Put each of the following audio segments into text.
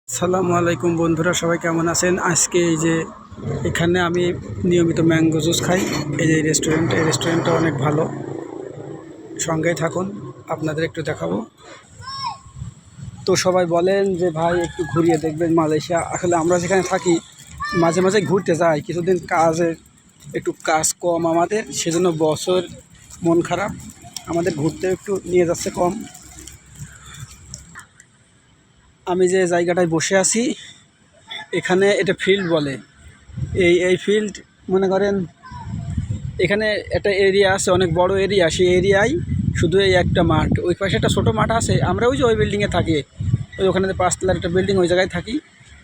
আসসালামু আলাইকুম বন্ধুরা, সবাই কেমন আছেন? আজকে এই যে এখানে আমি নিয়মিত ম্যাঙ্গো জুস খাই। এই যে রেস্টুরেন্টটা অনেক ভালো। সঙ্গেই থাকুন, আপনাদের একটু দেখাবো। তো সবাই বলেন যে ভাই একটু ঘুরিয়ে দেখবেন মালয়েশিয়া। আসলে আমরা যেখানে থাকি মাঝে মাঝে ঘুরতে যাই, কিছুদিন একটু কাজ কম আমাদের, সেজন্য বছর মন খারাপ, আমাদের ঘুরতে একটু নিয়ে যাচ্ছে কম। আমি যে জায়গাটায় বসে আছি এখানে এটা ফিল্ড বলে। এই ফিল্ড মনে করেন এখানে একটা এরিয়া আছে, অনেক বড় এরিয়া। সেই এরিয়ায় শুধু এই একটা মাঠ, ওই পাশে একটা ছোটো মাঠ আছে। আমরা ওই যে ওই বিল্ডিংয়ে থাকি, ওখানে 5 তলার একটা বিল্ডিং, ওই জায়গায় থাকি।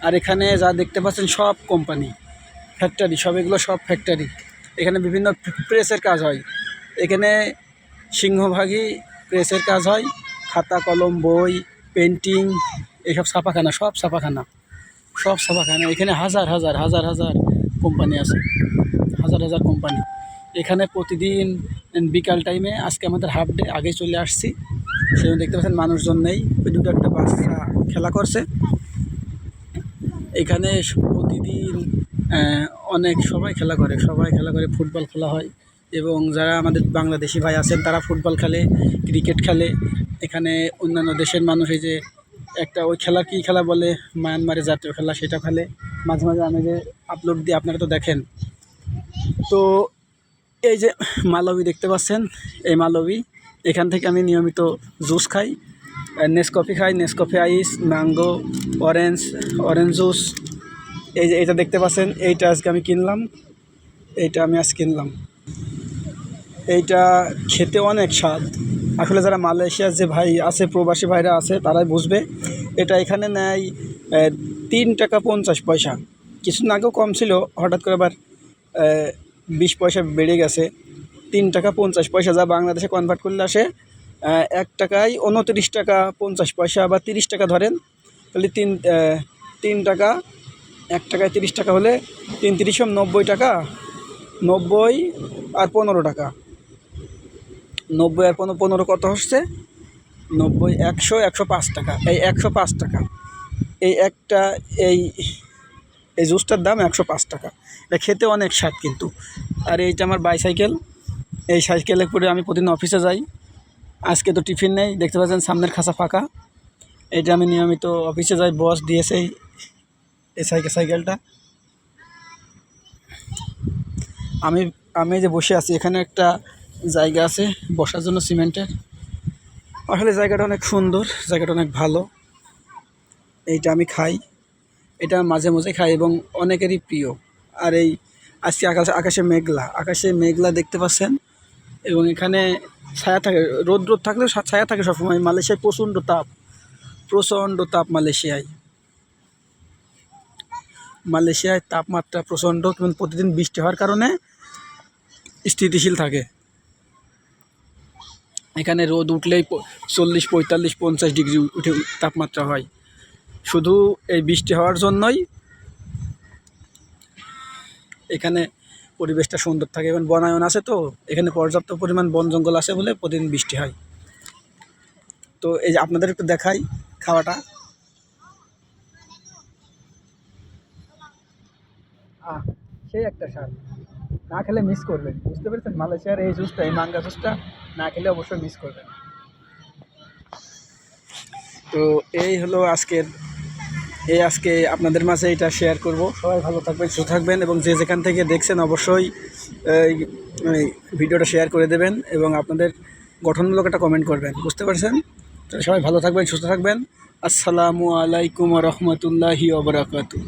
আর এখানে যা দেখতে পাচ্ছেন সব কোম্পানি, ফ্যাক্টরি, সব এগুলো সব ফ্যাক্টরি। এখানে বিভিন্ন প্রেসের কাজ হয়। এখানে সিংহভাগই প্রেসের কাজ হয়। খাতা কলম বই পেন্টিং এইসব ছাপাখানা, সব ছাপাখানা। এখানে হাজার হাজার হাজার হাজার কোম্পানি আছে, হাজার হাজার কোম্পানি। এখানে প্রতিদিন বিকাল টাইমে, আজকে আমাদের হাফ ডে, আগে চলে আসছি, সেজন্য দেখতে পাচ্ছেন মানুষজন নেই। ওই দুটো একটা বাচ্চা খেলা করছে এখানে। প্রতিদিন অনেক সবাই খেলা করে, ফুটবল খেলা হয়। এবং যারা আমাদের বাংলাদেশি ভাই আছেন তারা ফুটবল খেলে, ক্রিকেট খেলে। এখানে অন্যান্য দেশের মানুষ, এই যে একটা ওই খেলা, কী খেলা বলে, মায়ানমারের জাতীয় খেলা, সেটা খেলে। মাঝে মাঝে আমি যে আপলোড দিই, আপনারা তো দেখেন। তো এই যে মালবী দেখতে পাচ্ছেন, এই মালবী, এখান থেকে আমি নিয়মিত জুস খাই, নেসকফি খাই, নেসকফি আইস, ম্যাঙ্গো, অরেঞ্জ জুস। এই যে এটা দেখতে পাচ্ছেন, এইটা আজকে আমি কিনলাম, এইটা খেতে অনেক স্বাদ। আসলে যারা মালয়েশিয়ার যে ভাই আছে, প্রবাসী ভাইরা আছে, তারাই বুঝবে। এটা এখানে নেয় 3 টাকা 50 পয়সা। কিছুদিন আগেও কম ছিল, হঠাৎ করে আবার 20 পয়সা বেড়ে গেছে। 3 টাকা 50 পয়সা, যা বাংলাদেশে কনভার্ট করলে আসে 1 টাকায় 29 টাকা 50 পয়সা বা 30 টাকা ধরেন। তাহলে 3 টাকা, 1 টাকায় 30 টাকা হলে 3 × 3 = 90 টাকা। 90 আর 15 টাকা, 90 আর 15 কত হচ্ছে? 90, 100, 105 টাকা। এই 105 টাকা, এই একটা এই এই জুসটার দাম 105 টাকা। এটা খেতে অনেক স্বাদ কিন্তু। আর এইটা আমার বাইসাইকেল, এই সাইকেলে করে আমি প্রতিদিন অফিসে যাই। আজকে তো টিফিন নেই, দেখতে পাচ্ছেন সামনের খাঁচা ফাঁকা। এইটা আমি নিয়মিত অফিসে যাই, বস দিয়েছে এই সাইকেলটা। আমি আমি যে বসে আছি, এখানে একটা জায়গা আছে বসার জন্য, সিমেন্টের। আসলে জায়গাটা অনেক সুন্দর, জায়গাটা অনেক ভালো। এইটা আমি খাই, এটা মাঝে মাঝে খাই এবং অনেকেরই প্রিয়। আর এই আজকে আকাশে মেঘলা দেখতে পাচ্ছেন। এবং এখানে ছায়া থাকে, রোদ থাকলেও ছায়া থাকে সবসময়। মালয়েশিয়ায় প্রচণ্ড তাপ। মালয়েশিয়ায় তাপমাত্রা প্রচণ্ড, কিন্তু প্রতিদিন বৃষ্টি হওয়ার কারণে স্থিতিশীল থাকে। এখানে রোদ উঠলেই 40, 45, 50 ডিগ্রি উঠে তাপমাত্রা হয়। শুধু এই বৃষ্টি হওয়ার জন্যই এখানে পরিবেশটা সুন্দর থাকে। এবং বনায়ন আছে, তো এখানে পর্যাপ্ত পরিমাণ বন জঙ্গল আছে বলে প্রতিদিন বৃষ্টি হয়। তো এই যে আপনাদের একটু দেখাই খাওয়াটা। সেই একটা স্বাদ, না খেলে মিস করবেন, বুঝতে পেরেছেন? মালয়েশিয়ার এই জুসটা, এই মাঙ্গা জুসটা না খেলে অবশ্যই মিস করবেন। তো এই হলো আজকে আপনাদের মাঝে এটা শেয়ার করব। সবাই ভালো থাকবেন, সুস্থ থাকবেন, এবং যে যেখান থেকে দেখছেন অবশ্যই এই ভিডিওটা শেয়ার করে দেবেন এবং আপনাদের গঠনমূলক একটা কমেন্ট করবেন, বুঝতে পারছেন? তো সবাই ভালো থাকবেন, সুস্থ থাকবেন। আসসালামু আলাইকুম ওয়া রাহমাতুল্লাহি ওয়া বারাকাতুহু।